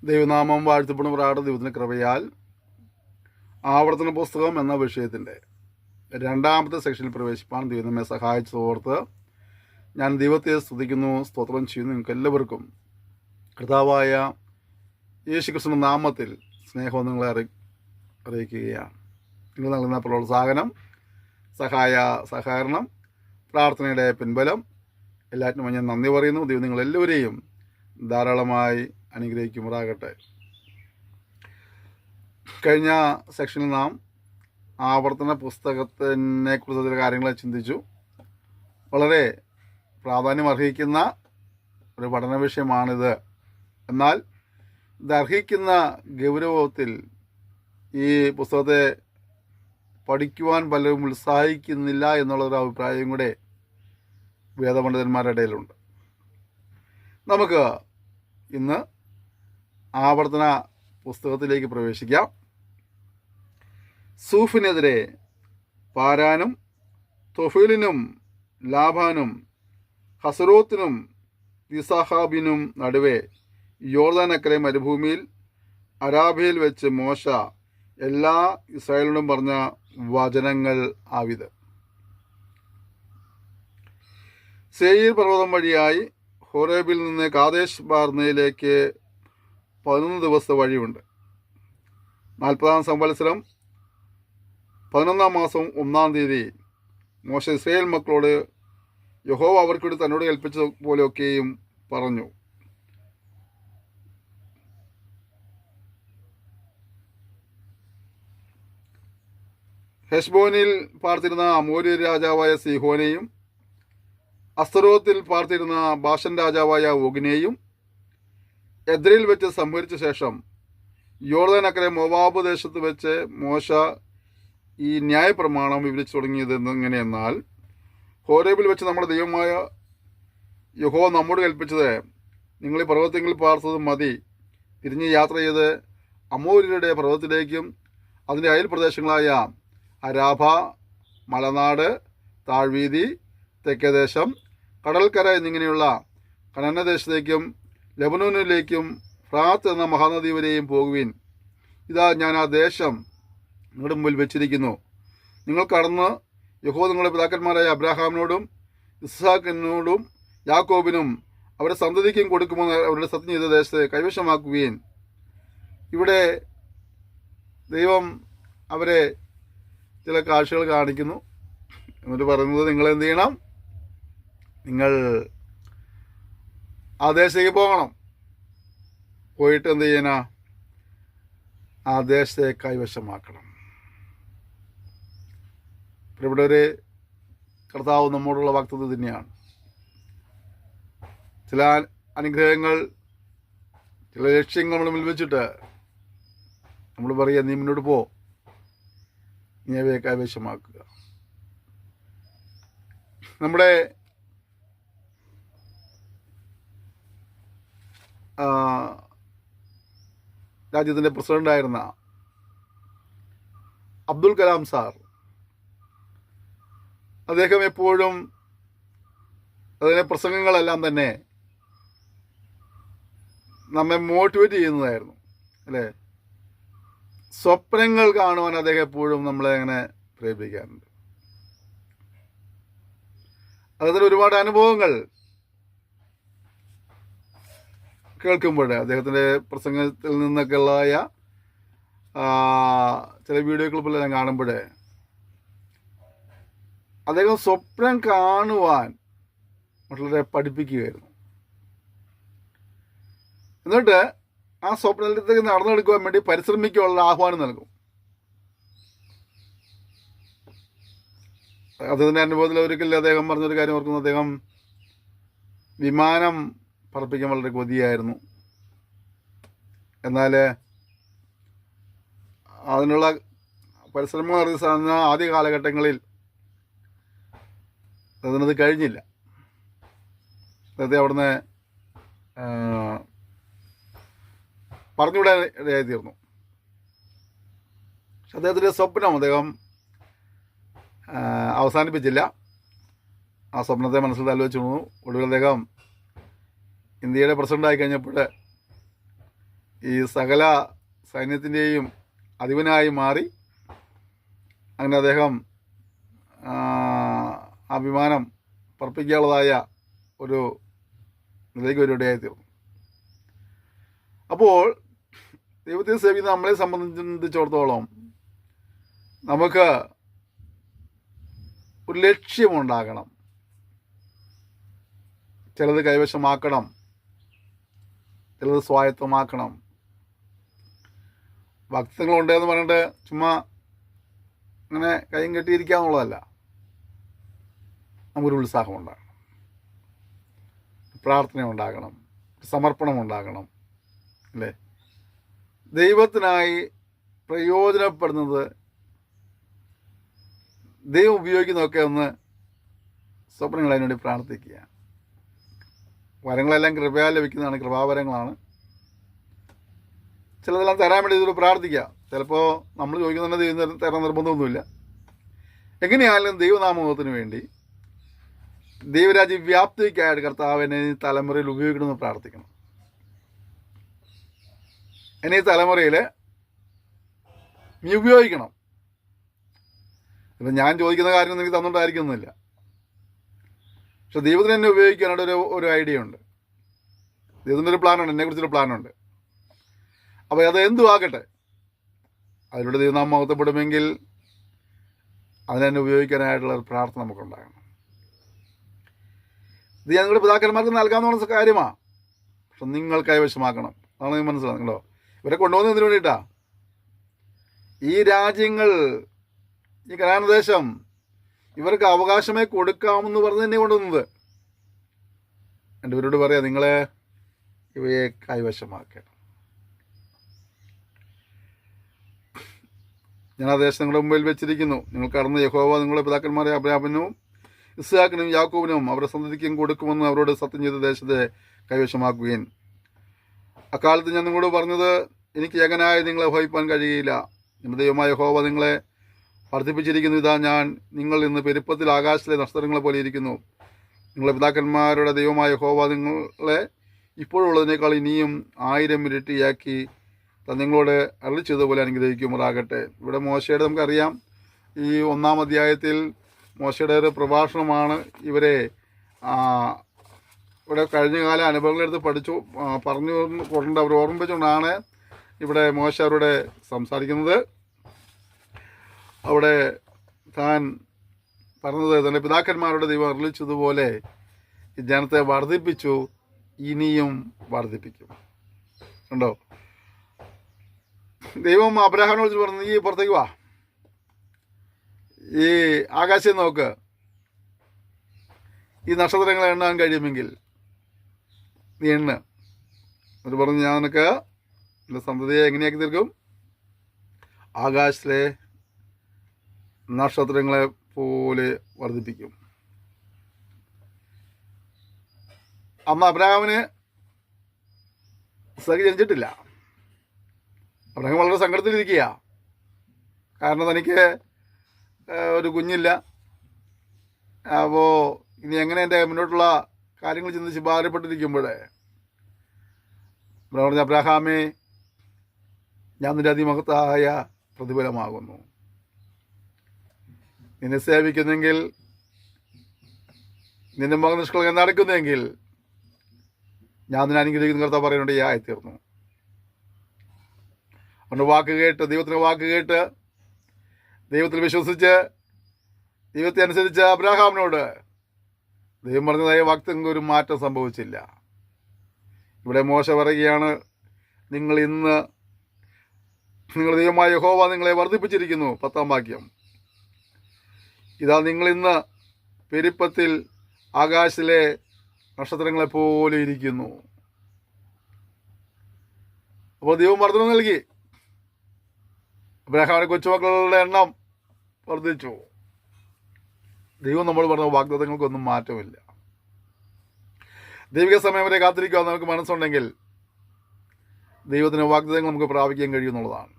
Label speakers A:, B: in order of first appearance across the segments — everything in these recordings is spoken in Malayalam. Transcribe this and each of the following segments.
A: ദൈവനാമം വാഴ്ത്തപ്പെടുമാറാകട്ടെ. ദൈവത്തിൻ്റെ കൃപയാൽ ആവർത്തന പുസ്തകം എന്ന വിഷയത്തിൻ്റെ രണ്ടാമത്തെ സെക്ഷനിൽ പ്രവേശിപ്പാൻ ദൈവം നമ്മെ സഹായിച്ചതോർത്ത് ഞാൻ ദൈവത്തെ സ്തുതിക്കുന്നു, സ്തോത്രം ചെയ്യുന്നു. നിങ്ങൾക്ക് എല്ലാവർക്കും കർത്താവായ യേശുക്രിസ്തുവിന്റെ നാമത്തിൽ സ്നേഹം നിങ്ങളെ അറിയിക്കുകയാണ്. നിങ്ങൾ നൽകുന്ന പ്രോത്സാഹനം, സഹകരണം, പ്രാർത്ഥനയുടെ പിൻബലം എല്ലാറ്റിനും ഞാൻ നന്ദി പറയുന്നു. ദൈവം നിങ്ങളെല്ലാവരെയും ധാരാളമായി അനുഗ്രഹിക്കുമാറാകട്ടെ. കഴിഞ്ഞ സെക്ഷനിൽ നാം ആവർത്തന പുസ്തകത്തിനെ കുറിച്ച് ചില കാര്യങ്ങളെ ചിന്തിച്ചു. വളരെ പ്രാധാന്യം അർഹിക്കുന്ന ഒരു പഠന വിഷയമാണിത്. എന്നാൽ ഇത് അർഹിക്കുന്ന ഗൗരവത്തിൽ ഈ പുസ്തകത്തെ പഠിക്കുവാൻ പലരും ഉത്സാഹിക്കുന്നില്ല എന്നുള്ളൊരു അഭിപ്രായം കൂടെ വേദപണ്ഡിതന്മാരുടെ ഇടയിലുണ്ട്. നമുക്ക് ഇന്ന് ആവർത്തന പുസ്തകത്തിലേക്ക് പ്രവേശിക്കാം. സൂഫിനെതിരെ പാരാനും തൊഫീലിനും ലാബാനും ഹസരോത്തിനും ദിസഹാബിനും നടുവെ യോർദാൻ അക്കരെ മരുഭൂമിയിൽ അരാബയിൽ വെച്ച് മോശ എല്ലാ ഇസ്രായേലിനോടും പറഞ്ഞ വചനങ്ങൾ ആവിത്. സേയീർ പർവ്വതം വഴിയായി ഹോരേബിൽ നിന്ന് കാദേശ് ബാർന്നയിലേക്ക് 11 ദിവസത്തെ വഴിയുണ്ട്. 40-ാം സംവത്സരം 11-ാം മാസം 1-ാം തീയതി മോശ ഇസ്രായേൽ മക്കളോട് യഹോവ അവർക്കൂടി തന്നോട് കൽപ്പിച്ച പോലെയൊക്കെയും പറഞ്ഞു. ഹെശ്ബോനിൽ പാർത്തിരുന്ന അമോര്യ രാജാവായ സീഹോനെയും അസ്തരോത്തിൽ പാർത്തിരുന്ന ബാഷൻ രാജാവായ ഓഗിനെയും എദ്രയിൽ വെച്ച് സംഹരിച്ച ശേഷം യോർദാൻ അക്കരെ മോവാബ് ദേശത്ത് വെച്ച് മോശ ഈ ന്യായപ്രമാണം വിവരിച്ചു തുടങ്ങിയത് എങ്ങനെയെന്നാൽ, ഹോരേബിൽ വെച്ച് നമ്മുടെ ദൈവമായ യഹോവ നമ്മോട് കൽപ്പിച്ചത്, നിങ്ങൾ ഈ പർവ്വതത്തിൽ പാർത്തത് മതി. തിരിഞ്ഞ് യാത്ര ചെയ്ത് അമോര്യരുടെ പർവ്വതത്തിലേക്കും അതിൻ്റെ അയൽ പ്രദേശങ്ങളായ അരാബ, മലനാട്, താഴ്വീതി, തെക്കേദേശം, കടൽക്കര എന്നിങ്ങനെയുള്ള കനാനദേശത്തേക്കും ലെബനോനിലേക്കും ഫ്രാത്ത് എന്ന മഹാനദി വരെയും പോകുവിൻ. ഇതാ ഞാൻ ആ ദേശം നിങ്ങളുടെ മുമ്പിൽ വെച്ചിരിക്കുന്നു. നിങ്ങൾ കടന്ന് യഹോവ നിങ്ങളുടെ പിതാക്കന്മാരായ അബ്രാഹാമിനോടും ഇസ്ഹാക്കിനോടും യാക്കോബിനും അവരുടെ സന്തതിക്കും കൊടുക്കുമെന്ന് അവരുടെ സത്യം ചെയ്ത ദേശത്തെ കൈവശമാക്കുകയും. ഇവിടെ ദൈവം അവരെ ചില കാഴ്ചകൾ കാണിക്കുന്നു. എന്നിട്ട് പറയുന്നത്, നിങ്ങൾ എന്ത് ചെയ്യണം? നിങ്ങൾ ആ ദേശത്തേക്ക് പോകണം. പോയിട്ട് എന്ത് ചെയ്യാനാ? ആ ദേശത്തെ കൈവശമാക്കണം. ഇവിടെ ഒരു കർത്താവ് നമ്മോടുള്ള വാഗ്ദത്തം തന്നെയാണ്. ചില അനുഗ്രഹങ്ങൾ, ചില ലക്ഷ്യങ്ങൾ നമ്മൾ മുന്നിൽ വെച്ചിട്ട് നമ്മൾ പറയുക, നീ മുന്നോട്ട് പോ, നീ അവയെ കൈവശമാക്കുക. നമ്മുടെ രാജ്യത്തിൻ്റെ പ്രസിഡൻ്റായിരുന്ന അബ്ദുൽ കലാം സാർ, അദ്ദേഹം എപ്പോഴും അതിലെ പ്രസംഗങ്ങളെല്ലാം തന്നെ നമ്മെ മോട്ടിവേറ്റ് ചെയ്യുന്നതായിരുന്നു, അല്ലേ? സ്വപ്നങ്ങൾ കാണുവാൻ അദ്ദേഹം എപ്പോഴും നമ്മളെ അങ്ങനെ പ്രേരിപ്പിക്കാറുണ്ട്. അദ്ദേഹത്തിന് ഒരുപാട് അനുഭവങ്ങൾ കേൾക്കുമ്പോൾ, അദ്ദേഹത്തിൻ്റെ പ്രസംഗത്തിൽ നിന്നൊക്കെയുള്ള ചില വീഡിയോ ക്ലിപ്പെല്ലാം കാണുമ്പോൾ അദ്ദേഹം സ്വപ്നം കാണുവാൻ മറ്റുള്ളവരെ പഠിപ്പിക്കുകയായിരുന്നു. എന്നിട്ട് ആ സ്വപ്നത്തിലേക്ക് നടന്നെടുക്കുവാൻ വേണ്ടി പരിശ്രമിക്കാനുള്ള ആഹ്വാനം നൽകും. അദ്ദേഹത്തിൻ്റെ അനുഭവത്തിൽ ഒരിക്കലും അദ്ദേഹം പറഞ്ഞൊരു കാര്യം ഓർക്കുന്നു. അദ്ദേഹം വിമാനം പറപ്പിക്കാൻ വളരെ കൊതിയായിരുന്നു. എന്നാൽ അതിനുള്ള പരിശ്രമം നടത്തിയ സാധന ആദ്യ കാലഘട്ടങ്ങളിൽ അതിനത് കഴിഞ്ഞില്ല. അദ്ദേഹത്തെ അവിടുന്ന് പറഞ്ഞുവിടാൻ ഇടയായി തീർന്നു. പക്ഷെ അദ്ദേഹത്തിൻ്റെ സ്വപ്നം അദ്ദേഹം അവസാനിപ്പിച്ചില്ല. ആ സ്വപ്നത്തെ മനസ്സിൽ തലവെച്ച് ഒടുവിൽ അദ്ദേഹം ഇന്ത്യയുടെ പ്രസിഡൻ്റായി കഴിഞ്ഞപ്പോൾ ഈ സകല സൈന്യത്തിൻ്റെയും അധിപനായി മാറി. അങ്ങനെ അദ്ദേഹം ആ വിമാനം പറപ്പിക്കാനുള്ളതായ ഒരു നിലയ്ക്ക് ഒരുപടിയായി തീർന്നു. അപ്പോൾ ദൈവത്തെ സേവിക്കുന്ന നമ്മളെ സംബന്ധിച്ചിടത്തോളം നമുക്ക് ഒരു ലക്ഷ്യമുണ്ടാകണം. ചിലത് കൈവശമാക്കണം, ചിലത് സ്വായത്തമാക്കണം. ഭക്തങ്ങളുണ്ടെന്ന് പറഞ്ഞിട്ട് ചുമ്മാ അങ്ങനെ കൈയും കെട്ടിയിരിക്കുക എന്നുള്ളതല്ല. നമുക്കൊരു ഉത്സാഹം ഉണ്ടാകണം, പ്രാർത്ഥന ഉണ്ടാകണം, സമർപ്പണം ഉണ്ടാകണം, അല്ലേ? ദൈവത്തിനായി പ്രയോജനപ്പെടുന്നത് ദൈവം ഉപയോഗിക്കുന്നതൊക്കെ ഒന്ന് സ്വപ്നങ്ങൾ അതിനുവേണ്ടി പ്രാർത്ഥിക്കുക. വരങ്ങളെല്ലാം കൃപയാൽ ലഭിക്കുന്നതാണ്, കൃപാവരങ്ങളാണ്. ചിലതെല്ലാം തരാൻ വേണ്ടി ഇതിൽ പ്രാർത്ഥിക്കുക. ചിലപ്പോൾ നമ്മൾ ചോദിക്കുന്ന ദൈവം തരാൻ നിർബന്ധമൊന്നുമില്ല. എങ്ങനെയായാലും ദൈവനാമത്തിന് വേണ്ടി ദൈവരാജ്യ വ്യാപ്തിക്കായിട്ട് കർത്താവിനെ ഈ തലമുറയിൽ ഉപയോഗിക്കണമെന്ന് പ്രാർത്ഥിക്കണം. എന്നെ ഈ തലമുറയിൽ നീ ഉപയോഗിക്കണം. ഇപ്പം ഞാൻ ചോദിക്കുന്ന കാര്യം എനിക്ക് തന്നുകൊണ്ടായിരിക്കുന്നില്ല. പക്ഷെ ദൈവത്തിന് എന്നെ ഉപയോഗിക്കാനായിട്ട് ഒരു ഐഡിയ ഉണ്ട്. ദൈവത്തിൻ്റെ ഒരു പ്ലാനുണ്ട്, എന്നെക്കുറിച്ചൊരു പ്ലാനുണ്ട്. അപ്പോൾ അത് എന്തും ആകട്ടെ, അതിലൂടെ ദൈവനാമം മഹത്വപ്പെടുമെങ്കിൽ അതിനെന്നെ ഉപയോഗിക്കാനായിട്ടുള്ള ഒരു പ്രാർത്ഥന നമുക്കുണ്ടാകണം. ഇത് ഞങ്ങളുടെ പിതാക്കന്മാർക്ക് നൽകാമെന്നുള്ള കാര്യമാണ്. പക്ഷെ നിങ്ങൾ കൈവശമാക്കണം. അതാണ് നിങ്ങൾ മനസ്സിലാകുന്നുണ്ടോ? ഇവരെ കൊണ്ടുപോകുന്നതിന് വേണ്ടിയിട്ടാ. ഈ രാജ്യങ്ങൾ, ഈ കനാൻ ദേശം ഇവർക്ക് അവകാശമായി കൊടുക്കാമെന്ന് പറഞ്ഞ് തന്നെ കൊണ്ടുവന്നത്. എൻ്റെ ഇവരോട് പറയാം, നിങ്ങളെ ഇവയെ കൈവശമാക്കണം. ഞാൻ ആ ദേശം നിങ്ങളുടെ മുമ്പിൽ വെച്ചിരിക്കുന്നു. നിങ്ങൾ കടന്ന് യഹോവ നിങ്ങളുടെ പിതാക്കന്മാരെ അബ്രാഹാമിനും ഇസ്ഹാക്കിനും യാക്കോബിനും അവരുടെ സന്തതിക്കും കൊടുക്കുമെന്ന് അവരോട് സത്യം ചെയ്ത ദേശത്തെ കൈവശമാക്കുകയും അക്കാലത്ത് ഞാൻ നിങ്ങളോട് പറഞ്ഞത്, എനിക്ക് ഏകനായി നിങ്ങളെ വഹിപ്പാൻ കഴിയില്ല. നമ്മുടെ ദൈവമായ യഹോവ നിങ്ങളെ വർദ്ധിപ്പിച്ചിരിക്കുന്നു. ഇതാ ഞാൻ നിങ്ങൾ ഇന്ന് പെരുപ്പത്തിൽ ആകാശത്തിലെ നക്ഷത്രങ്ങളെ പോലെ ഇരിക്കുന്നു. നിങ്ങളുടെ പിതാക്കന്മാരുടെ ദൈവമായ യഹോവ നിങ്ങളെ ഇപ്പോഴുള്ളതിനേക്കാൾ ഇനിയും 1000 ഇരട്ടിയാക്കി നിങ്ങളോട് അരുളി ചെയ്തതുപോലെ അനുഗ്രഹിക്കുമാറാകട്ടെ. ഇവിടെ മോശയുടെ നമുക്കറിയാം, ഈ 1-ാം അധ്യായത്തിൽ മോശയുടെ ഒരു പ്രഭാഷണമാണ് ഇവരെ ഇവിടെ കഴിഞ്ഞകാല അനുഭവങ്ങളെടുത്ത് പറഞ്ഞു കൊണ്ട് അവർ ഓർമ്മിപ്പിച്ചുകൊണ്ടാണ് ഇവിടെ മോശ അവരോട് സംസാരിക്കുന്നത്. അവിടെ താൻ പറഞ്ഞത്, തൻ്റെ പിതാക്കന്മാരുടെ ദൈവം അരുളിച്ചതുപോലെ ഈ ജനത്തെ വർദ്ധിപ്പിച്ചു, ഇനിയും വർദ്ധിപ്പിക്കും. ഉണ്ടോ? ദൈവം അബ്രാഹാമിനെ വിളിച്ച് പറഞ്ഞു, ഈ പുറത്തേക്ക് വാ, ഈ ആകാശം നോക്ക്, ഈ നക്ഷത്രങ്ങളെ എണ്ണാൻ കഴിയുമെങ്കിൽ നീ എണ്ണ. എന്നിട്ട് പറഞ്ഞു, ഞാൻ നിനക്ക് എൻ്റെ സന്തതിയെ എങ്ങനെയാക്കി തീർക്കും? ആകാശത്തിലെ നക്ഷത്രങ്ങളെ പോലെ വർദ്ധിപ്പിക്കും. അന്ന് അബ്രാഹാമിന് ഇസ്ഹാക്ക് ജനിച്ചിട്ടില്ല. അബ്രാഹാം വളരെ സങ്കടത്തിലിരിക്കുക. കാരണം തനിക്ക് ഒരു കുഞ്ഞില്ല. അപ്പോൾ ഇനി എങ്ങനെ എൻ്റെ മുന്നോട്ടുള്ള കാര്യങ്ങൾ ചിന്തിച്ച് ഭാരപ്പെട്ടിരിക്കുമ്പോഴേ പറഞ്ഞ, അബ്രാഹാമേ, ഞാൻ നിൻ്റെ അതിമഹത്തായ പ്രതിഫലമാകുന്നു. നിന്നെ സേവിക്കുന്നെങ്കിൽ, നിന്റെ മകൻ നിഷ്കളങ്കം നടക്കുന്നെങ്കിൽ ഞാൻ നിന്നെ അനുഗ്രഹിക്കുന്ന കർത്താവ് പറയുന്നുണ്ട് ആയിത്തീർന്നു. അവൻ്റെ വാക്ക് കേട്ട്, ദൈവത്തിൻ്റെ വാക്ക് കേട്ട്, ദൈവത്തിൽ വിശ്വസിച്ച്, ദൈവത്തെ അനുസരിച്ച് അബ്രാഹാമിനോട് ദൈവം പറഞ്ഞതായ വാക്തങ്ങൾക്ക് ഒരു മാറ്റം സംഭവിച്ചില്ല. ഇവിടെ മോശ പറയുകയാണ്, നിങ്ങൾ ഇന്ന് നിങ്ങളുടെ ദൈവമായ യഹോവ നിങ്ങളെ വർദ്ധിപ്പിച്ചിരിക്കുന്നു. 10-ാം വാക്യം, ഇതാ നിങ്ങൾ ഇന്ന് പെരുപ്പത്തിൽ ആകാശത്തിലെ നക്ഷത്രങ്ങളെ പോലെ ഇരിക്കുന്നു. അപ്പോൾ ദൈവം വർദ്ധന നൽകി. അബ്രാഹാമിന്റെ കൊച്ചുമക്കളുടെ എണ്ണം വർദ്ധിച്ചു. ദൈവം നമ്മൾ പറഞ്ഞ വാഗ്ദത്തങ്ങൾക്കൊന്നും മാറ്റമില്ല. ദൈവിക സമയം വരെ കാത്തിരിക്കുക നമുക്ക് മനസ്സുണ്ടെങ്കിൽ ദൈവത്തിന് വാഗ്ദത്തങ്ങൾ നമുക്ക് പ്രാപിക്കാൻ കഴിയുമെന്നുള്ളതാണ്.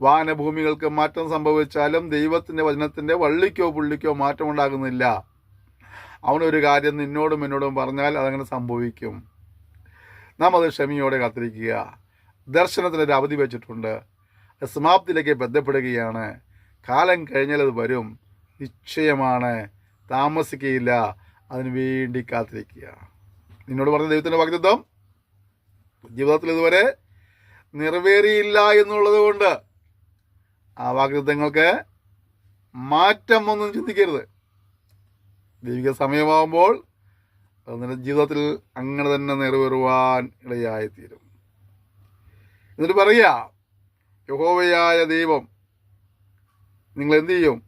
A: വാനഭൂമികൾക്ക് മാറ്റം സംഭവിച്ചാലും ദൈവത്തിൻ്റെ വചനത്തിൻ്റെ വള്ളിക്കോ പുള്ളിക്കോ മാറ്റമുണ്ടാകുന്നില്ല. അവനൊരു കാര്യം നിന്നോടും എന്നോടും പറഞ്ഞാൽ അതങ്ങനെ സംഭവിക്കും. നാം അത് ക്ഷമയോടെ കാത്തിരിക്കുക. ദർശനത്തിനൊരു അവധി വെച്ചിട്ടുണ്ട്. സമാപ്തിയിലേക്ക് ബന്ധപ്പെടുകയാണ്. കാലം കഴിഞ്ഞാൽ അത് വരും, നിശ്ചയമാണ്, താമസിക്കുകയില്ല. അതിനു വേണ്ടി കാത്തിരിക്കുക. നിന്നോട് പറഞ്ഞ ദൈവത്തിൻ്റെ വാഗ്ദത്തം ജീവിതത്തിൽ ഇതുവരെ നിറവേറിയില്ല എന്നുള്ളത് കൊണ്ട് ആ വാഗ്ദത്തങ്ങൾക്ക് മാറ്റം ഒന്നും ചിന്തിക്കരുത്. ദൈവിക സമയമാകുമ്പോൾ അത് നിന്റെ ജീവിതത്തിൽ അങ്ങനെ തന്നെ നിറവേറുവാൻ ഇടയായിത്തീരും. എന്നിട്ട് പറയുക, യഹോവയായ ദൈവം നിങ്ങൾ എന്തു ചെയ്യും?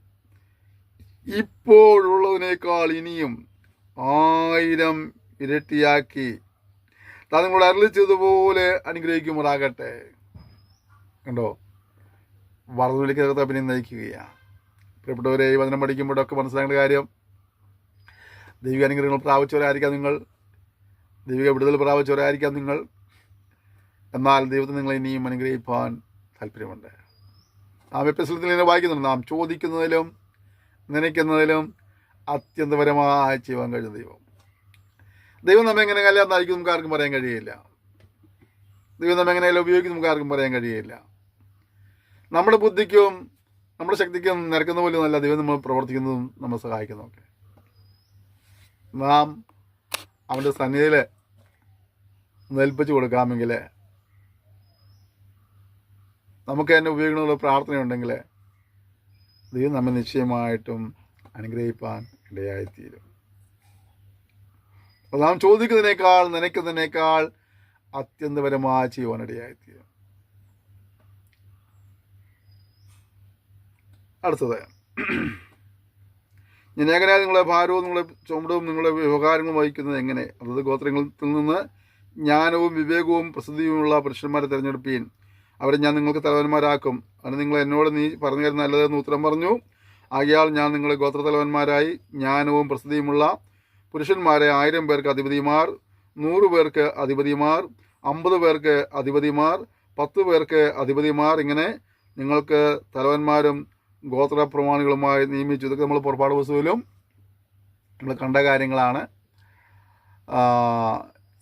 A: ഇപ്പോഴുള്ളതിനേക്കാൾ ഇനിയും 1000 ഇരട്ടിയാക്കി താൻ നിങ്ങളോട് അരുളിച്ചതുപോലെ അനുഗ്രഹിക്കുമാറാകട്ടെ. കണ്ടോ, വളർന്നുവിളിക്കകത്ത് പിന്നെ നയിക്കുകയാണ്. പ്രിയപ്പെട്ടവരെ, ഈ വചനം പഠിക്കുമ്പോഴൊക്കെ മനസ്സിലാക്കേണ്ട കാര്യം, ദൈവിക അനുഗ്രഹങ്ങൾ പ്രാപിച്ചവരായിരിക്കാം നിങ്ങൾ, ദൈവിക വിടുതൽ പ്രാപിച്ചവരായിരിക്കാം നിങ്ങൾ. എന്നാൽ ദൈവത്തിന് നിങ്ങളെ ഇനിയും അനുഗ്രഹിപ്പാൻ താല്പര്യമുണ്ട്. നാം എപ്പിസോഡിൽ ഇങ്ങനെ വായിക്കുന്നുണ്ട്, നാം ചോദിക്കുന്നതിലും നനയ്ക്കുന്നതിലും അത്യന്തപരമായി ചെയ്യുവാൻ കഴിയുന്ന ദൈവം നമ്മെ എങ്ങനെ നയിക്കും നമുക്ക് ആർക്കും പറയാൻ കഴിയില്ല. ദൈവം നമ്മെ എങ്ങനെയല്ല ഉപയോഗിക്കും നമുക്ക് ആർക്കും പറയാൻ കഴിയില്ല. നമ്മുടെ ബുദ്ധിക്കും നമ്മുടെ ശക്തിക്കും നിരക്കുന്ന പോലും നല്ല ദൈവം നമ്മൾ പ്രവർത്തിക്കുന്നതും നമ്മൾ സഹായിക്കുന്നതൊക്കെ. നാം അവൻ്റെ സന്നിധിയിൽ ഏൽപ്പിച്ചു കൊടുക്കാമെങ്കിൽ, നമുക്ക് തന്നെ ഉപയോഗിക്കണമെന്നുള്ള പ്രാർത്ഥനയുണ്ടെങ്കിൽ ദൈവം നമ്മെ നിശ്ചയമായിട്ടും അനുഗ്രഹിപ്പാൻ ഇടയായിത്തീരും. അപ്പോൾ നാം ചോദിക്കുന്നതിനേക്കാൾ നനയ്ക്കുന്നതിനേക്കാൾ അത്യന്തപരമായി ചെയ്യുവാൻ ഇടയായിത്തീരും. അടുത്തത്, ഞാൻ ഏകനായി നിങ്ങളെ ഭാരവും നിങ്ങളെ ചുമടവും നിങ്ങളുടെ വ്യവഹാരങ്ങളും വഹിക്കുന്നത് എങ്ങനെ? അതത് ഗോത്രങ്ങളിൽ നിന്ന് ജ്ഞാനവും വിവേകവും പ്രസിദ്ധിയുമുള്ള പുരുഷന്മാരെ തിരഞ്ഞെടുപ്പീൻ, അവരെ ഞാൻ നിങ്ങൾക്ക് തലവന്മാരാക്കും. അതിന് നിങ്ങൾ എന്നോട് നീ പറഞ്ഞു തരുന്ന നല്ലതെന്ന് ഉത്തരം പറഞ്ഞു. ആകയാൽ ഞാൻ നിങ്ങളെ ഗോത്രതലവന്മാരായി ജ്ഞാനവും പ്രസിദ്ധിയുമുള്ള പുരുഷന്മാരെ 1000 പേർക്ക് അധിപതിമാർ, 100 പേർക്ക് അധിപതിമാർ, 50 പേർക്ക് അധിപതിമാർ, 10 പേർക്ക് അധിപതിമാർ, ഇങ്ങനെ നിങ്ങൾക്ക് തലവന്മാരും ഗോത്രപ്രമാണികളുമായി നിയമിച്ചു. ഇതൊക്കെ നമ്മൾ പുറപ്പാട് പുസ്തകത്തിലും നമ്മൾ കണ്ട കാര്യങ്ങളാണ്.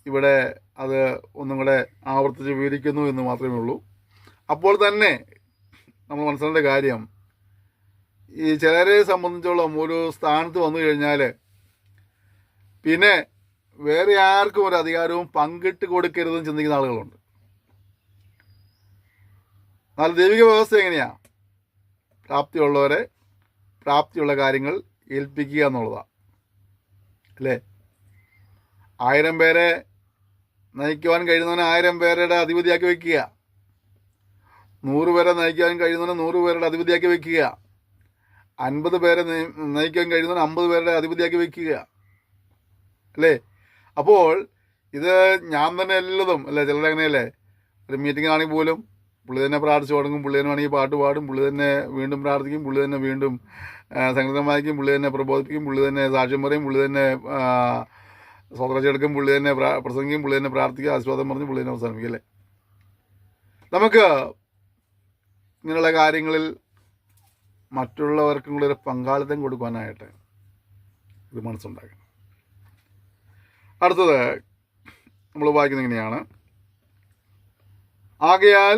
A: ഇവിടെ അത് ഒന്നും കൂടെ ആവർത്തിച്ച് വിവരിക്കുന്നു എന്ന് മാത്രമേ ഉള്ളൂ. അപ്പോൾ തന്നെ നമ്മൾ മനസ്സിലാക്കേണ്ട കാര്യം, ഈ ചിലരെ സംബന്ധിച്ചോളം ഒരു സ്ഥാനത്ത് വന്നു കഴിഞ്ഞാൽ പിന്നെ വേറെ ആർക്കും ഒരു അധികാരവും പങ്കിട്ട് കൊടുക്കരുതെന്ന് ചിന്തിക്കുന്ന ആളുകളുണ്ട്. എന്നാൽ ദൈവിക വ്യവസ്ഥ എങ്ങനെയാണ്? പ്രാപ്തിയുള്ളവരെ പ്രാപ്തിയുള്ള കാര്യങ്ങൾ ഏൽപ്പിക്കുക എന്നുള്ളതാണ്, അല്ലേ? 1000 പേരെ നയിക്കുവാൻ കഴിയുന്നവനെ 1000 പേരുടെ അധിപതിയാക്കി വയ്ക്കുക. 100 പേരെ നയിക്കാൻ കഴിയുന്നവനെ 100 പേരുടെ അധിപതിയാക്കി വയ്ക്കുക. 50 പേരെ നയിക്കാൻ കഴിയുന്നവനെ 50 പേരുടെ അധിപതിയാക്കി വയ്ക്കുക, അല്ലേ? അപ്പോൾ ഇത് ഞാൻ തന്നെ എല്ലതും, അല്ലേ? ചിലർ അങ്ങനെയല്ലേ, ഒരു മീറ്റിംഗ് ആണെങ്കിൽ പോലും പുള്ളി തന്നെ പ്രാർത്ഥിച്ചു തുടങ്ങും, പുള്ളി തന്നെ വേണമെങ്കിൽ പാട്ട് പാടും, പുള്ളി തന്നെ വീണ്ടും പ്രാർത്ഥിക്കും, പുള്ളി തന്നെ വീണ്ടും സംഗീതം വായിക്കും, പുള്ളി തന്നെ പ്രബോധിപ്പിക്കും, പുള്ളി തന്നെ സാക്ഷ്യം പറയും, പുള്ളി തന്നെ സ്വതന്ത്രച്ചെടുക്കും, പുള്ളി തന്നെ പ്രസംഗിക്കും, പുള്ളി തന്നെ പ്രാർത്ഥിക്കുക, ആസ്വാദം പറഞ്ഞ് പുള്ളി തന്നെ അവസാനിപ്പിക്കും, അല്ലേ? നമുക്ക് ഇങ്ങനെയുള്ള കാര്യങ്ങളിൽ മറ്റുള്ളവർക്കും കൂടെ ഒരു പങ്കാളിത്തം കൊടുക്കാനായിട്ട് ഒരു മനസ്സുണ്ടാക്കണം. അടുത്തത് നമ്മൾ വായിക്കുന്നത് ഇങ്ങനെയാണ്, ആകയാൽ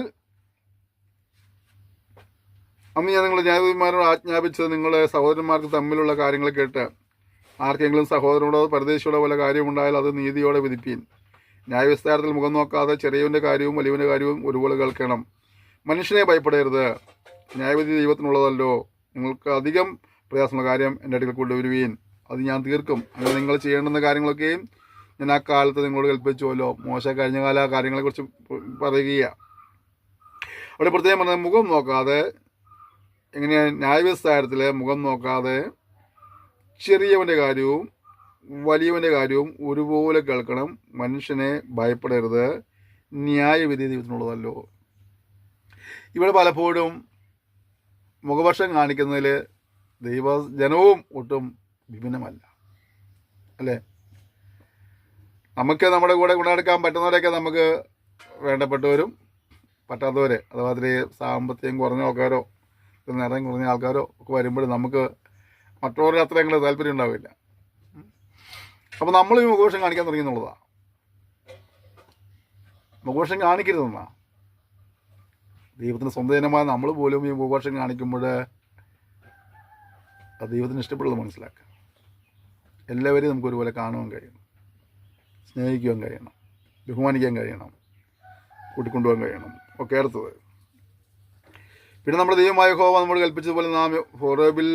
A: അന്ന് ഞാൻ നിങ്ങളുടെ ന്യായാധിപന്മാരോട് ആജ്ഞാപിച്ചത് നിങ്ങളുടെ സഹോദരന്മാർക്ക് തമ്മിലുള്ള കാര്യങ്ങൾ കേട്ട് ആർക്കെങ്കിലും സഹോദരനോടോ പരദേശിയോടോ വല്ല കാര്യമുണ്ടായാൽ അത് നീതിയോടെ വിധിപ്പീൻ. ന്യായവിസ്താരത്തിൽ മുഖം നോക്കാതെ ചെറിയവൻ്റെ കാര്യവും വലിയവൻ്റെ കാര്യവും ഒരുപോലെ കേൾക്കണം. മനുഷ്യനെ ഭയപ്പെടരുത്, ന്യായവിധി ദൈവത്തിനുള്ളതല്ലോ. നിങ്ങൾക്ക് അധികം പ്രയാസമുള്ള കാര്യം എൻ്റെ അടുക്കൽ കൊണ്ടുവരുവീൻ, അത് ഞാൻ തീർക്കും. അങ്ങനെ നിങ്ങൾ ചെയ്യേണ്ടുന്ന കാര്യങ്ങളൊക്കെയും ഞാൻ ആ കാലത്ത് നിങ്ങളോട് കൽപ്പിച്ചുവല്ലോ. മോശ കഴിഞ്ഞ കാല കാര്യങ്ങളെക്കുറിച്ച് പറയുകയാണ്. അവിടെ പ്രത്യേകം പറഞ്ഞത് മുഖം നോക്കാതെ, എങ്ങനെയാണ്? ന്യായവിസ്താരത്തിൽ മുഖം നോക്കാതെ ചെറിയവൻ്റെ കാര്യവും വലിയവൻ്റെ കാര്യവും ഒരുപോലെ കേൾക്കണം. മനുഷ്യനെ ഭയപ്പെടരുത്, ന്യായവിധി ദൈവത്തിനുള്ളതല്ലോ. ഇവിടെ പലപ്പോഴും മുഖപക്ഷം കാണിക്കുന്നതിൽ ദൈവജനവും ഒട്ടും വിഭിന്നമല്ല, അല്ലേ? നമുക്ക് നമ്മുടെ കൂടെ ഗുണമെടുക്കാൻ പറ്റുന്നവരൊക്കെ നമുക്ക് വേണ്ടപ്പെട്ടവരും പറ്റാത്തവർ, അഥവാ അതിൽ സാമ്പത്തികം കുറഞ്ഞ ആൾക്കാരോ നിറം കുറഞ്ഞ ആൾക്കാരോ ഒക്കെ വരുമ്പോൾ നമുക്ക് മറ്റുള്ളവരുടെ അത്ര ഞങ്ങൾ താല്പര്യം ഉണ്ടാവില്ല. അപ്പോൾ നമ്മൾ ഈ മുഖപക്ഷം കാണിക്കാൻ തുടങ്ങി എന്നുള്ളതാണ്. മുഖവർഷം കാണിക്കരുതെന്നാ. ദൈവത്തിന് സ്വന്തം ജനമായ നമ്മൾ പോലും ഈ മുഖവർഷം കാണിക്കുമ്പോൾ അത് ദൈവത്തിന് ഇഷ്ടപ്പെടുന്നത് മനസ്സിലാക്കുക. എല്ലാവരെയും നമുക്ക് ഒരുപോലെ കാണുവാൻ കഴിയണം, സ്നേഹിക്കുവാൻ കഴിയണം, ബഹുമാനിക്കാൻ കഴിയണം, കൂട്ടിക്കൊണ്ടുപോകാൻ കഴിയണം. ഒക്കെ അടുത്തത്, പിന്നെ നമ്മുടെ ദൈവമായ യഹോവ നമ്മൾ കൽപ്പിച്ചതുപോലെ നാം ഹോറേബിൽ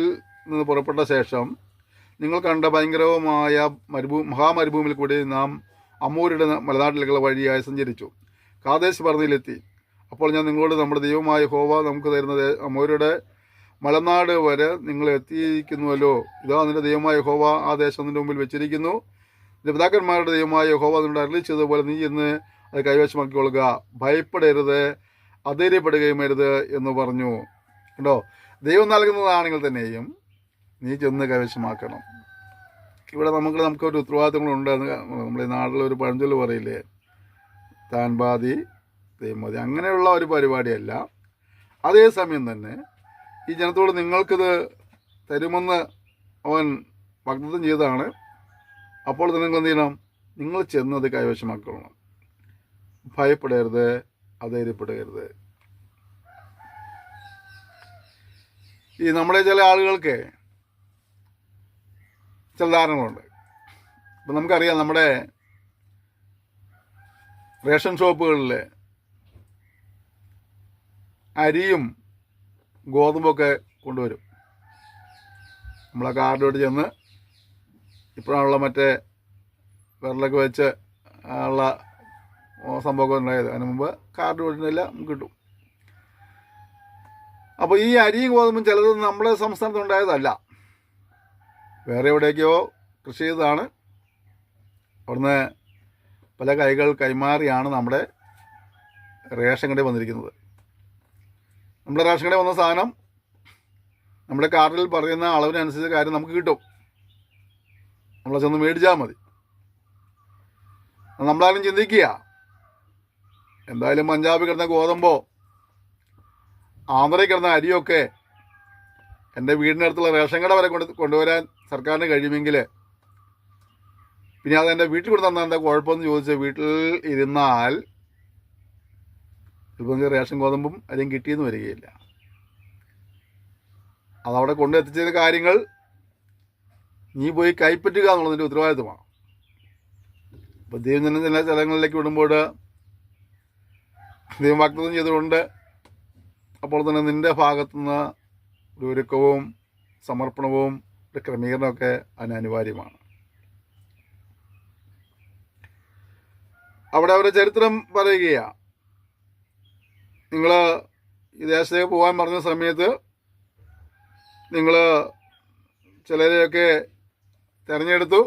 A: നിന്ന് പുറപ്പെട്ട ശേഷം നിങ്ങൾ കണ്ട ഭയങ്കരവുമായ മഹാമരുഭൂമിയിൽ കൂടി നാം അമോരുടെ മലനാട്ടിലേക്കുള്ള വഴിയായി സഞ്ചരിച്ചു. കാദേശ് പറഞ്ഞിലെത്തി. അപ്പോൾ ഞാൻ നിങ്ങളോട് നമ്മുടെ ദൈവമായ യഹോവ നമുക്ക് തരുന്നത് അമോരുടെ മലനാട് വരെ നിങ്ങൾ എത്തിയിരിക്കുന്നുവല്ലോ. ഇതാ നിന്റെ ദൈവമായ യഹോവ ആ ദേശം നിന്റെ മുമ്പിൽ വെച്ചിരിക്കുന്നു. നിന്റെ പിതാക്കന്മാരുടെ ദൈവമായ യഹോവ നിന്നോട് അരുളി ചെയ്തതുപോലെ നീ ഇന്ന് അത് കൈവശമാക്കിക്കൊള്ളുക. ഭയപ്പെടരുത്, അധൈര്യപ്പെടുകയും അരുത് എന്ന് പറഞ്ഞു. കേട്ടോ, ദൈവം നൽകുന്നതാണെങ്കിൽ തന്നെയും നീ ചെന്ന് കൈവശമാക്കണം. ഇവിടെ നമുക്കൊരു ഉത്തരവാദിത്തങ്ങളുണ്ട്. നമ്മുടെ നാട്ടിലൊരു പഴഞ്ചൊല്ല് പറയില്ലേ, താൻ പാതി ദൈവം പാതി. അങ്ങനെയുള്ള ഒരു പരിപാടിയല്ല. അതേസമയം തന്നെ ഈ ജനത്തോട് നിങ്ങൾക്കിത് തരുമെന്ന് അവൻ വാഗ്ദത്തം ചെയ്തതാണ്. അപ്പോൾ തന്നെ നിങ്ങൾ എന്ത് ചെയ്യണം? നിങ്ങൾ ചെന്നത് കൈവശമാക്കണം. ഭയപ്പെടരുത്, അധൈര്യപ്പെടരുത്. ഈ നമ്മുടെ ചില ആളുകൾക്ക് ചില ധാരണകളുണ്ട്. ഇപ്പം നമുക്കറിയാം, നമ്മുടെ റേഷൻ ഷോപ്പുകളിൽ അരിയും ഗോതമ്പൊക്കെ കൊണ്ടുവരും. നമ്മളെ കാർഡോട്ട് ചെന്ന് ഇപ്പോഴാണുള്ള മറ്റേ വിരലൊക്കെ വെച്ച് ഉള്ള സംഭവമൊക്കെ ഉണ്ടായത്. അതിന് മുമ്പ് കാർഡ് കൊടുക്കുന്നില്ല, നമുക്ക് കിട്ടും. അപ്പോൾ ഈ അരിയും ഗോതമ്പും ചിലത് നമ്മുടെ സംസ്ഥാനത്ത് ഉണ്ടായതല്ല, വേറെ എവിടേക്കോ കൃഷി ചെയ്തതാണ്. അവിടുന്ന് പല കൈകൾ കൈമാറിയാണ് നമ്മുടെ റേഷൻ കടയിൽ വന്നിരിക്കുന്നത്. നമ്മുടെ റേഷൻ കടയിൽ വന്ന സാധനം നമ്മുടെ കാർഡിൽ പറയുന്ന അളവിനനുസരിച്ച് കാര്യം നമുക്ക് കിട്ടും. നമ്മളെ ചെന്ന് മേടിച്ചാൽ മതി. നമ്മളാരും ചിന്തിക്കുക, എന്തായാലും പഞ്ചാബിൽ കിടന്ന ഗോതമ്പോ ആന്ധ്രയിൽ കിടന്ന അരിയൊക്കെ എൻ്റെ വീടിനടുത്തുള്ള റേഷൻ കട വരെ കൊണ്ടുവരാൻ സർക്കാരിന് കഴിയുമെങ്കിൽ പിന്നെ അത് എൻ്റെ വീട്ടിൽ കൊണ്ട് തന്നാൽ എന്താ കുഴപ്പമെന്ന് ചോദിച്ചാൽ, വീട്ടിൽ ഇരുന്നാൽ ചിലപ്പോൾ റേഷൻ ഗോതമ്പും അരിയും കിട്ടിയെന്ന് വരികയില്ല. അതവിടെ കൊണ്ടെത്തിച്ച കാര്യങ്ങൾ നീ പോയി കൈപ്പറ്റുക എന്നുള്ളതിൻ്റെ ഉത്തരവാദിത്വമാണ്. അപ്പോൾ ദൈവം തന്നെ ചില സ്ഥലങ്ങളിലേക്ക് വിടുമ്പോൾ ദൈവം വാഗ്ദത്തം ചെയ്തുകൊണ്ട് അപ്പോൾ തന്നെ നിൻ്റെ ഭാഗത്തുനിന്ന് ഒരു ഒരുക്കവും സമർപ്പണവും ഒരു ക്രമീകരണമൊക്കെ അതിന് അനിവാര്യമാണ്. അവിടെ അവരുടെ ചരിത്രം പറയുകയാണ്. നിങ്ങൾ ഈ ദേശത്തേക്ക് പോകാൻ പറഞ്ഞ സമയത്ത് നിങ്ങൾ ചിലരെയൊക്കെ തിരഞ്ഞെടുത്തു.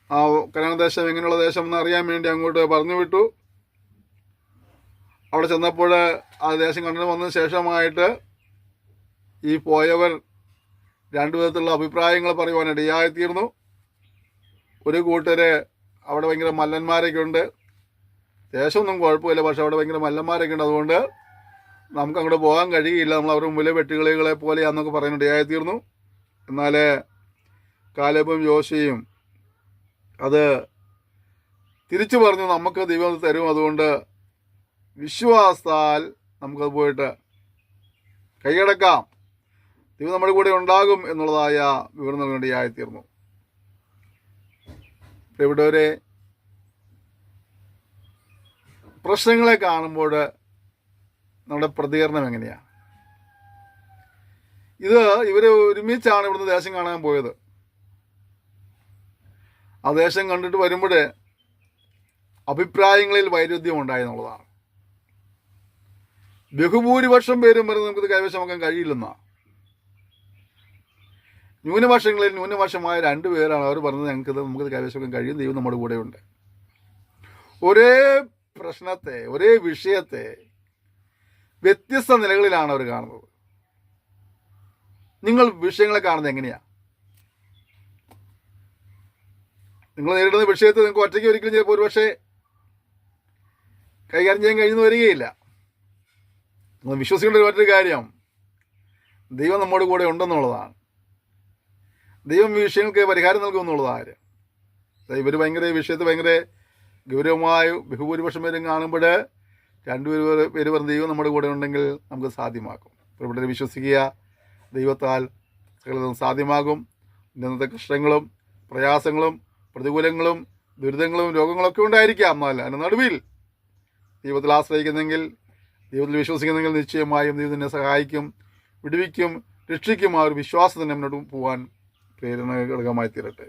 A: ആ കനാൻ ദേശം എങ്ങനെയുള്ള ദേശം എന്ന് അറിയാൻ വേണ്ടി അങ്ങോട്ട് പറഞ്ഞു വിട്ടു. അവിടെ ചെന്നപ്പോൾ ആ ദേശം കണ്ടു വന്നതിന് ശേഷമായിട്ട് ഈ പോയവർ രണ്ടു വിധത്തിലുള്ള അഭിപ്രായങ്ങൾ പറയുവാൻ ഇടയായിത്തീർന്നു. ഒരു കൂട്ടര് അവിടെ ഭയങ്കര മല്ലന്മാരൊക്കെ ഉണ്ട്, ദേശമൊന്നും കുഴപ്പമില്ല, പക്ഷെ അവിടെ ഭയങ്കര മല്ലന്മാരൊക്കെ ഉണ്ട്, അതുകൊണ്ട് നമുക്ക് അങ്ങോട്ട് പോകാൻ കഴിയില്ല, നമ്മൾ അവരുടെ മുമ്പിലെ വെട്ടുകിളികളെ പോലെയാണെന്നൊക്കെ പറയാൻ ഇടയായിത്തീർന്നു. എന്നാൽ കാലേബും യോശയും അത് തിരിച്ചു പറഞ്ഞു, നമുക്ക് ദൈവം തരും, അതുകൊണ്ട് വിശ്വാസത്താൽ നമുക്കത് പോയിട്ട് കൈയടക്കാം, ദൈവം നമ്മുടെ കൂടെ ഉണ്ടാകും എന്നുള്ളതായ വിവരം നൽകേണ്ടിയായിത്തീർന്നു. ഇവിടെവരെ പ്രശ്നങ്ങളെ കാണുമ്പോൾ നമ്മുടെ പ്രതികരണം എങ്ങനെയാണ്? ഇവർ ഒരുമിച്ചാണ് ഇവിടുന്ന് ദേശം കാണാൻ പോയത്. ആ ദേശം കണ്ടിട്ട് വരുമ്പോൾ അഭിപ്രായങ്ങളിൽ വൈരുദ്ധ്യം ഉണ്ടായി എന്നുള്ളതാണ്. ബഹുഭൂരിപക്ഷം പേരും പറഞ്ഞ് നമുക്കിത് കൈവശമാക്കാൻ കഴിയില്ലെന്നാണ്. ന്യൂനപക്ഷമായ 2 പേരാണ് അവർ പറഞ്ഞത് നമുക്കിത് കൈവശമാക്കാൻ കഴിയും, ദൈവം നമ്മുടെ കൂടെയുണ്ട്. ഒരേ പ്രശ്നത്തെ, ഒരേ വിഷയത്തെ വ്യത്യസ്ത നിലകളിലാണ് അവർ കാണുന്നത്. നിങ്ങൾ വിഷയങ്ങളെ കാണുന്നത് എങ്ങനെയാണ്? നിങ്ങൾ നേരിടുന്ന വിഷയത്തെ നിങ്ങൾക്ക് ഒറ്റയ്ക്ക് ഒരിക്കലും ചിലപ്പോൾ ഒരുപക്ഷെ കൈകാര്യം ചെയ്യാൻ കഴിയുന്ന വരികയില്ല. നമ്മൾ വിശ്വസിക്കേണ്ട മറ്റൊരു കാര്യം, ദൈവം നമ്മുടെ കൂടെ ഉണ്ടെന്നുള്ളതാണ്. ദൈവം ഈ വിഷയങ്ങൾക്ക് പരിഹാരം നൽകുമെന്നുള്ളതാണ്. ഇവർ ഭയങ്കര വിഷയത്തെ ഭയങ്കര ഗൗരവമായ ബഹുഭൂരിപക്ഷം പേരും കാണുമ്പോൾ പേര് പറഞ്ഞ ദൈവം നമ്മുടെ കൂടെ ഉണ്ടെങ്കിൽ നമുക്ക് സാധ്യമാക്കും. ഇവിടെ വിശ്വസിക്കുക, ദൈവത്താൽ സകലതും സാധ്യമാകും. ഇന്നത്തെ കഷ്ടങ്ങളും പ്രയാസങ്ങളും പ്രതികൂലങ്ങളും ദുരിതങ്ങളും രോഗങ്ങളൊക്കെ ഉണ്ടായിരിക്കാം. എന്നാൽ അതിന് നടുവിൽ ദൈവത്തിൽ ആശ്രയിക്കുന്നെങ്കിൽ, ദൈവത്തിൽ വിശ്വസിക്കുന്നെങ്കിൽ നിശ്ചയമായും ദൈവം തന്നെ സഹായിക്കും, വിടുവിക്കും, രക്ഷിക്കും. ആ ഒരു വിശ്വാസം തന്നെ മുന്നോട്ട് പോകാൻ പ്രേരണ ഘടകമായി തീരട്ടെ.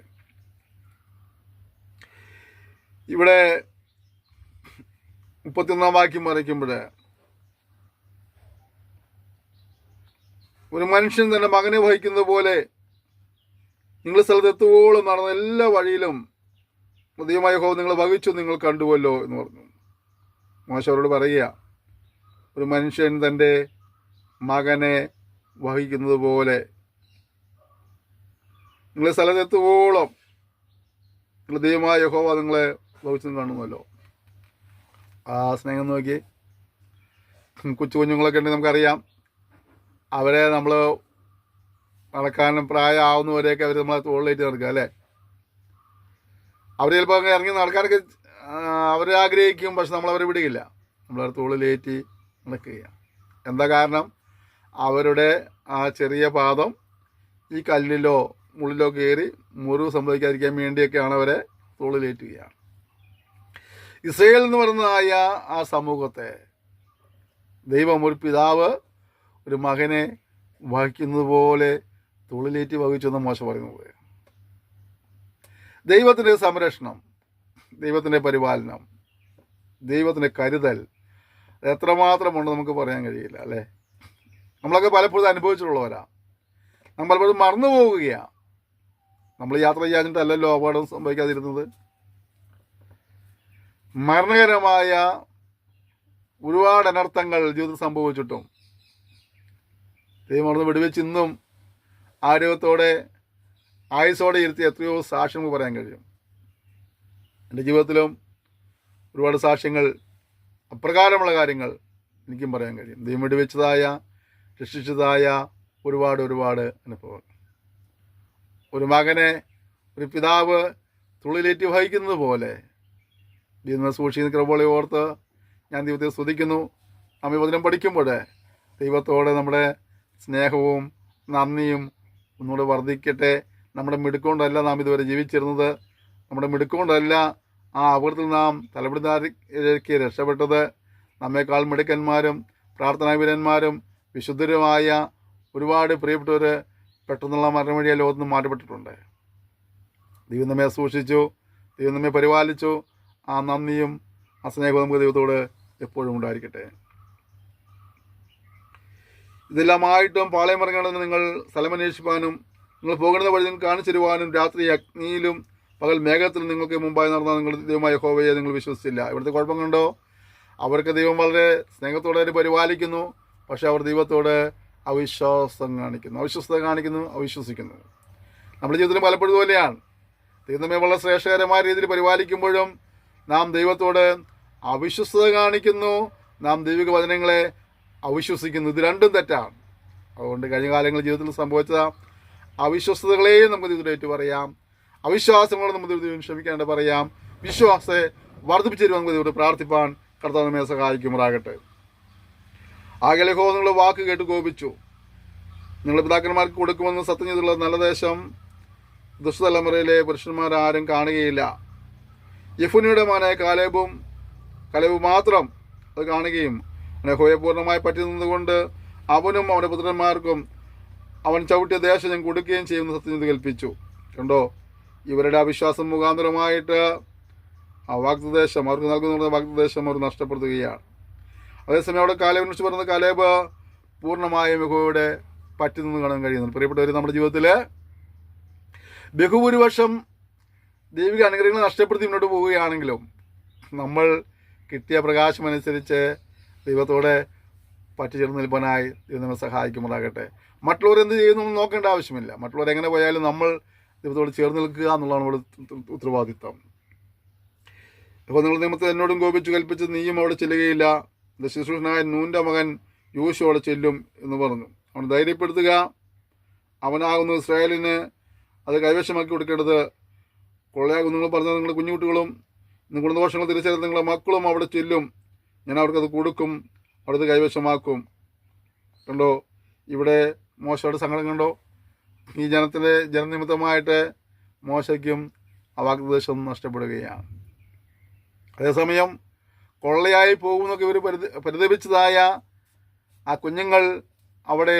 A: ഇവിടെ 31 വാക്യം വരയ്ക്കുമ്പോൾ ഒരു മനുഷ്യൻ തന്റെ മകനെ വഹിക്കുന്നത് പോലെ നിങ്ങൾ സ്ഥലത്തെത്തുവോളം നടന്ന എല്ലാ വഴിയിലും ദൈവമായ യഹോവ നിങ്ങളെ വഹിച്ചു നിങ്ങൾ കണ്ടുവല്ലോ എന്ന് പറഞ്ഞു. മോശ അവരോട് പറയുക, ഒരു മനുഷ്യൻ തൻ്റെ മകനെ വഹിക്കുന്നത് പോലെ നിങ്ങൾ സ്ഥലത്തെത്തുവോളം നിങ്ങൾ ദൈവമായ യഹോവ നിങ്ങളെ വഹിച്ചു കാണുമല്ലോ. ആ സ്നേഹം നോക്കി. കൊച്ചു കുഞ്ഞുങ്ങളൊക്കെ ഉണ്ടെങ്കിൽ നമുക്കറിയാം, അവരെ നമ്മൾ നടക്കാനും പ്രായമാവുന്നവരെയൊക്കെ അവർ നമ്മളെ തോളിലേറ്റ് നടക്കുക അല്ലേ. അവർ ചിലപ്പോൾ ഇറങ്ങി നടക്കാനൊക്കെ അവർ ആഗ്രഹിക്കും, പക്ഷെ നമ്മളവരെ വിടുകയില്ല. നമ്മളവരെ തോളിലേറ്റി നടക്കുക. എന്താ കാരണം? അവരുടെ ആ ചെറിയ പാദം ഈ കല്ലിലോ മുള്ളിലോ കയറി മുറിവ് സംഭവിക്കാതിരിക്കാൻ വേണ്ടിയൊക്കെയാണ് അവരെ തോളിലേറ്റുക. ഇസ്രായേൽ എന്ന് പറയുന്നതായ ആ സമൂഹത്തെ ദൈവം ഒരു പിതാവ് ഒരു മകനെ വഹിക്കുന്നത് പോലെ തോളിലേറ്റി വഹിച്ചെന്ന് മോശ പറയുന്നത്. ദൈവത്തിൻ്റെ സംരക്ഷണം, ദൈവത്തിൻ്റെ പരിപാലനം, ദൈവത്തിൻ്റെ കരുതൽ എത്രമാത്രമുണ്ട് നമുക്ക് പറയാൻ കഴിയില്ല അല്ലേ. നമ്മളൊക്കെ പലപ്പോഴും അനുഭവിച്ചിട്ടുള്ളവരാ. നമ്മൾ പലപ്പോഴും മറന്നു പോവുകയാണ്. നമ്മൾ യാത്ര ചെയ്യാഞ്ഞിട്ടല്ലല്ലോ അപകടം സംഭവിക്കാതിരുന്നത്. മരണകരമായ ഒരുപാട് അനർത്ഥങ്ങൾ ജീവിതത്തിൽ സംഭവിച്ചിട്ടും ദൈവം അവിടുന്ന് വിടുവെച്ച് ഇന്നും ആരോഗ്യത്തോടെ ആയുസോടെ ഇരുത്തി എത്രയോ സാക്ഷ്യങ്ങൾ പറയാൻ കഴിയും. എൻ്റെ ജീവിതത്തിലും ഒരുപാട് സാക്ഷ്യങ്ങൾ, അപ്രകാരമുള്ള കാര്യങ്ങൾ എനിക്കും പറയാൻ കഴിയും. ദൈവം വിടുവെച്ചതായ, രക്ഷിച്ചതായ ഒരുപാട് അനുഭവങ്ങൾ. ഒരു മകനെ ഒരു പിതാവ് തുള്ളിലേറ്റി വഹിക്കുന്നത് പോലെ ദൈവം സൂക്ഷിക്കുന്ന കൃപകളെ ഓർത്ത് ഞാൻ ദൈവത്തെ സ്തുതിക്കുന്നു. നാം ഈ വചനം പഠിക്കുമ്പോൾ ദൈവത്തോടെ നമ്മുടെ സ്നേഹവും നന്ദിയും ഒന്നുകൂടെ വർദ്ധിക്കട്ടെ. നമ്മുടെ മിടുക്കൊണ്ടല്ല നാം ഇതുവരെ ജീവിച്ചിരുന്നത്. നമ്മുടെ മിടുക്കൊണ്ടല്ല ആ അപകടത്തിൽ നാം തലപിടുന്നതിലേക്ക് രക്ഷപ്പെട്ടത്. നമ്മേക്കാൾ മിടുക്കന്മാരും പ്രാർത്ഥനാവീരന്മാരും വിശുദ്ധരുമായ ഒരുപാട് പ്രിയപ്പെട്ടവർ പെട്ടെന്നുള്ള മരണം വഴിയാ ലോകത്ത് നിന്ന് മാറ്റപ്പെട്ടിട്ടുണ്ട്. ദൈവം നമ്മെ സൂക്ഷിച്ചു, ദൈവം നമ്മെ പരിപാലിച്ചു. ആ നന്ദിയും ആ സ്നേഹവും നമുക്ക് ദൈവത്തോട് എപ്പോഴും ഉണ്ടായിരിക്കട്ടെ. ഇതെല്ലാമായിട്ടും പാളയം ഇറങ്ങണമെന്ന് നിങ്ങൾ സ്ഥലമന്വേഷിപ്പാനും നിങ്ങൾ പോകുന്ന വഴി നിങ്ങൾ കാണിച്ചു തരുവാനും രാത്രി അഗ്നിയിലും പകൽ മേഘത്തിലും നിങ്ങൾക്ക് മുമ്പായി നടന്നാൽ നിങ്ങൾ ദൈവമായ യഹോവയെ നിങ്ങൾ വിശ്വസിച്ചില്ല. ഇവിടുത്തെ കുഴപ്പം കണ്ടോ? അവർക്ക് ദൈവം വളരെ സ്നേഹത്തോടെ പരിപാലിക്കുന്നു, പക്ഷെ അവർ ദൈവത്തോട് അവിശ്വാസം കാണിക്കുന്നു, അവിശ്വസ്തത കാണിക്കുന്നു, അവിശ്വസിക്കുന്നു. നമ്മുടെ ജീവിതത്തിൽ പലപ്പോഴും പോലെയാണ്. ദൈവം നമ്മെ വളരെ ശ്രേഷ്ഠകരമായ രീതിയിൽ പരിപാലിക്കുമ്പോഴും നാം ദൈവത്തോട് അവിശ്വസ്തത കാണിക്കുന്നു, നാം ദൈവിക വചനങ്ങളെ അവിശ്വസിക്കുന്നു. ഇത് രണ്ടും തെറ്റാണ്. അതുകൊണ്ട് കഴിഞ്ഞ കാലങ്ങളിൽ ജീവിതത്തിൽ സംഭവിച്ച അവിശ്വസ്തതകളെയും നമുക്ക് ദൈവത്തിലേറ്റ് പറയാം, അവിശ്വാസങ്ങളോട് നമുക്ക് ദൈവം ക്ഷമിക്കാണ്ട് പറയാം. വിശ്വാസത്തെ വർദ്ധിപ്പിച്ചു തരുവാൻ നമുക്ക് ദൈവത്തെ പ്രാർത്ഥിപ്പാൻ കർത്താവ് നമ്മെ സഹായിക്കുമാറാകട്ടെ. ആകെ യഹോവ നിങ്ങളുടെ വാക്ക് കേട്ട് കോപിച്ചു. നിങ്ങളുടെ പിതാക്കന്മാർക്ക് കൊടുക്കുമെന്ന് സത്യം ചെയ്തുള്ള നല്ല ദേശം ദുഷ്ടതലമുറയിലെ പുരുഷന്മാരാരും കാണുകയില്ല. യെഫുനിയുടെ മകനായ കാലേബ് മാത്രം അത് കാണുകയും യഹോവയെ പൂർണ്ണമായി പറ്റി നിന്നുകൊണ്ട് അവനും അവൻ്റെ പുത്രന്മാർക്കും അവൻ ചവിട്ടിയ ദേശം ഞാൻ കൊടുക്കുകയും ചെയ്യുമെന്ന് സത്യം ചെയ്ത് കൽപ്പിച്ചു. കണ്ടോ, ഇവരുടെ അവിശ്വാസം മുഖാന്തരമായിട്ട് ആ വാഗ്ദദേശം അവർക്ക് നൽകുന്ന വാഗ്ദദേശം അവർ നഷ്ടപ്പെടുത്തുകയാണ്. അതേസമയം അവിടെ കാലേബിനെ കുറിച്ച് പറയുന്നത് കാലേബ് പൂർണ്ണമായും യഹോവയുടെ പറ്റി നിന്ന് കാണാൻ കഴിയുന്നുണ്ട്. പ്രിയപ്പെട്ടവർ, നമ്മുടെ ജീവിതത്തിൽ ബഹുഭൂരിപക്ഷം ദൈവിക അനുഗ്രഹങ്ങൾ നഷ്ടപ്പെടുത്തി മുന്നോട്ട് പോവുകയാണെങ്കിലും നമ്മൾ കിട്ടിയ പ്രകാശമനുസരിച്ച് ദൈവത്തോടെ പറ്റിച്ചേർന്ന് നിൽപ്പാനായി ദൈവം നമ്മെ സഹായിക്കുമാറാകട്ടെ. മറ്റുള്ളവർ എന്ത് ചെയ്യുന്നു നോക്കേണ്ട ആവശ്യമില്ല. മറ്റുള്ളവർ എങ്ങനെ പോയാലും നമ്മൾ ദൈവത്തോട് ചേർന്ന് നിൽക്കുക എന്നുള്ളതാണ് നമ്മുടെ ഉത്തരവാദിത്വം. അപ്പോൾ നിങ്ങൾ നിയമത്തെ എന്നോടും കോപിച്ചു കൽപ്പിച്ച് നീയും അവിടെ ചെല്ലുകയില്ല. ശുശ്രൂഷനായ നൂൻ്റെ മകൻ യോശു അവിടെ ചെല്ലും എന്ന് പറഞ്ഞു. അവൻ ധൈര്യപ്പെടുത്തുക, അവനാകുന്നു ഇസ്രായേലിന് അത് കൈവശമാക്കി കൊടുക്കേണ്ടത്. കൊള്ളയാകും നിങ്ങൾ പറഞ്ഞാൽ നിങ്ങളുടെ കുഞ്ഞുകുട്ടികളും നിങ്ങളുടെ ദോഷങ്ങൾ തിരിച്ചറിഞ്ഞ് നിങ്ങളുടെ മക്കളും അവിടെ ചെല്ലും, ഞാൻ അവർക്കത് കൊടുക്കും, അവിടുത്തെ കൈവശമാക്കും. കണ്ടോ, ഇവിടെ മോശയുടെ സങ്കടം കണ്ടോ? ഈ ജനനിമിത്തമായിട്ട് മോശയ്ക്കും ആ വാഗ്ദേശം നഷ്ടപ്പെടുകയാണ്. അതേസമയം കൊള്ളയായി പോകുന്നൊക്കെ ഇവർ പരിതപിച്ചതായ ആ കുഞ്ഞുങ്ങൾ അവിടെ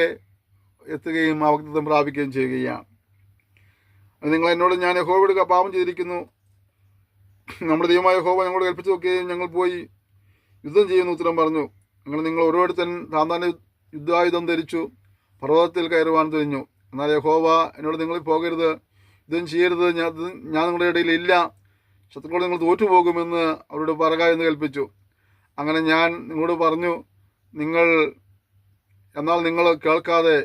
A: എത്തുകയും ആ വാഗ്ദത്തം പ്രാപിക്കുകയും ചെയ്യുകയാണ്. നിങ്ങൾ എന്നോട്, ഞാൻ യഹോവയോട് പാപം ചെയ്തിരിക്കുന്നു, നമ്മുടെ ദൈവമായ യഹോവ ഞങ്ങളോട് കൽപ്പിച്ചു നോക്കുകയും ഞങ്ങൾ പോയി യുദ്ധം ചെയ്യുന്ന ഉത്തരം പറഞ്ഞു. അങ്ങനെ നിങ്ങൾ ഓരോരുത്തൻ താന്താൻ്റെ യുദ്ധായുധം ധരിച്ചു പർവ്വതത്തിൽ കയറുവാൻ തുനിഞ്ഞു. എന്നാൽ യഹോവ എന്നോട്, നിങ്ങൾ പോകരുത്, യുദ്ധം ചെയ്യരുത്, ഞാൻ നിങ്ങളുടെ ഇടയിൽ ഇല്ല, ശത്രുക്കളോട് നിങ്ങൾ തോറ്റുപോകുമെന്ന് അവരോട് പറയുക എന്ന് കൽപ്പിച്ചു. അങ്ങനെ ഞാൻ നിങ്ങളോട് പറഞ്ഞു, എന്നാൽ നിങ്ങൾ കേൾക്കാതെ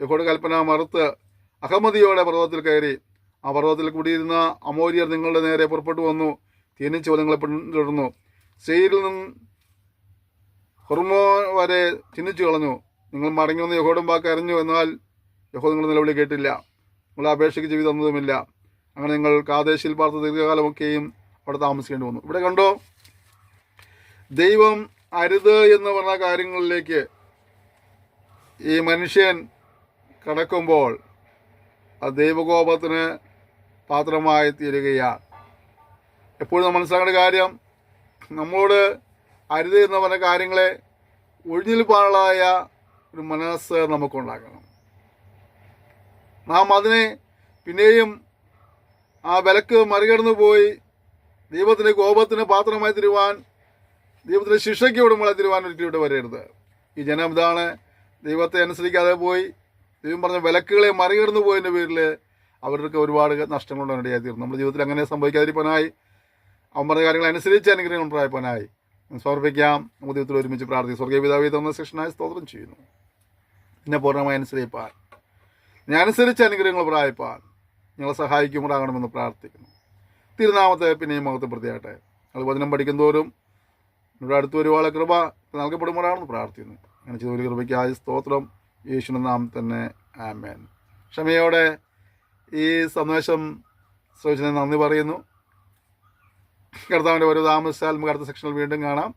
A: യഹോവയുടെ കൽപ്പന മറുത്ത് അഹമ്മദിയോടെ പർവ്വതത്തിൽ കയറി. ആ പർവ്വതത്തിൽ കൂടിയിരുന്ന അമോര്യർ നിങ്ങളുടെ നേരെ പുറപ്പെട്ടു വന്നു, തേനീച്ച നിങ്ങളെ പിന്തുടർന്നു. സെയിരിൽ നിന്ന് ഹൊർമോ വരെ ചിഹ്നിച്ചു കളഞ്ഞു. നിങ്ങൾ മടങ്ങിവന്ന് യഹോവയുടെ വാക്ക് അറിഞ്ഞു, എന്നാൽ യഹോവ നിങ്ങളുടെ നിലവിളി കേട്ടില്ല, നിങ്ങളുടെ അപേക്ഷയ്ക്ക് ചെവി തന്നതുമില്ല. അങ്ങനെ നിങ്ങൾ കാദേശിൽ പാർത്ത ദീർഘകാലമൊക്കെയും അവിടെ താമസിക്കേണ്ടി വന്നു. ഇവിടെ കണ്ടോ, ദൈവം അരുത് എന്ന് പറഞ്ഞ കാര്യങ്ങളിലേക്ക് ഈ മനുഷ്യൻ കടക്കുമ്പോൾ ആ ദൈവകോപത്തിന് പാത്രമായി തീരുകയാണ്. എപ്പോഴും നമ്മൾ മനസ്സിലാക്കേണ്ട കാര്യം, നമ്മളോട് അരുത് എന്ന് പറഞ്ഞ കാര്യങ്ങളെ ഒഴിഞ്ഞിൽപ്പാനുള്ളതായ ഒരു മനസ്സ് നമുക്കുണ്ടാക്കണം. നാം അതിനെ പിന്നെയും ആ വിലക്ക് മറികടന്നു പോയി ദൈവത്തിൻ്റെ കോപത്തിന് പാത്രമായി തരുവാൻ, ദൈവത്തിൻ്റെ ശിക്ഷയ്ക്ക് ഉടമകളെ തരുവാൻ ഒരിക്കലും ഇവിടെ വരരുത്. ഈ ജനം ഇതാണ്, ദൈവത്തെ അനുസരിക്കാതെ പോയി ദൈവം പറഞ്ഞ വിലക്കുകളെ മറികടന്നു പോയതിൻ്റെ പേരിൽ അവർക്ക് ഒരുപാട് നഷ്ടങ്ങളുണ്ടായി തീർന്നു. നമ്മുടെ ജീവിതത്തിൽ അങ്ങനെ സംഭവിക്കാതിരിക്കാനായി, അവൻ പറഞ്ഞ കാര്യങ്ങൾ അനുസരിച്ച് അനുഗ്രഹങ്ങൾ ഉണ്ടായപ്പാനായി സമർപ്പിക്കാം. നമുക്ക് ദൈവത്തിൽ ഒരുമിച്ച് പ്രാർത്ഥിക്കും. സ്വർഗീയ പിതാവേ, തന്ന ശിക്ഷനായി സ്തോത്രം ചെയ്യുന്നു. എന്നെ പൂർണ്ണമായി അനുസരിപ്പാൻ, ഞാൻ അനുസരിച്ച് അനുഗ്രഹങ്ങൾ പ്രായപ്പാൻ ഞങ്ങളെ സഹായിക്കുമ്പോഴാകണമെന്ന് പ്രാർത്ഥിക്കുന്നു. തിരുനാമത്തെ പിന്നെയും മഹത്വപ്പെടുത്തിയാട്ടെ. ഞങ്ങൾ വചനം പഠിക്കുന്തോറും ഇവിടെ അടുത്ത് ഒരുപാട് കൃപ നൽകപ്പെടുമ്പോഴാണെന്ന് പ്രാർത്ഥിക്കുന്നു. അങ്ങനെ ചെയ്ത ഒരു കൃപയ്ക്കായി സ്തോത്രം. യേശുവിന്റെ നാമത്തിൽ തന്നെ ആമേൻ. ക്ഷമയോടെ ഈ സന്ദേശം ശ്രവിച്ചതിന് നന്ദി പറയുന്നു. കർത്താവിൻ്റെ ഒരു താമസിച്ചാൽ നമുക്ക് അടുത്ത സെക്ഷനിൽ വീണ്ടും കാണാം.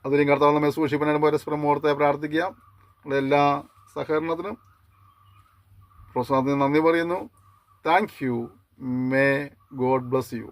A: അതിലും കർത്താവ് നമ്മെ സൂക്ഷിപ്പനായിട്ട് പരസ്പരം ഓർത്തെ പ്രാർത്ഥിക്കാം. എല്ലാ സഹകരണത്തിനും പ്രോത്സാഹനത്തിന് നന്ദി പറയുന്നു. Thank you. May God bless you.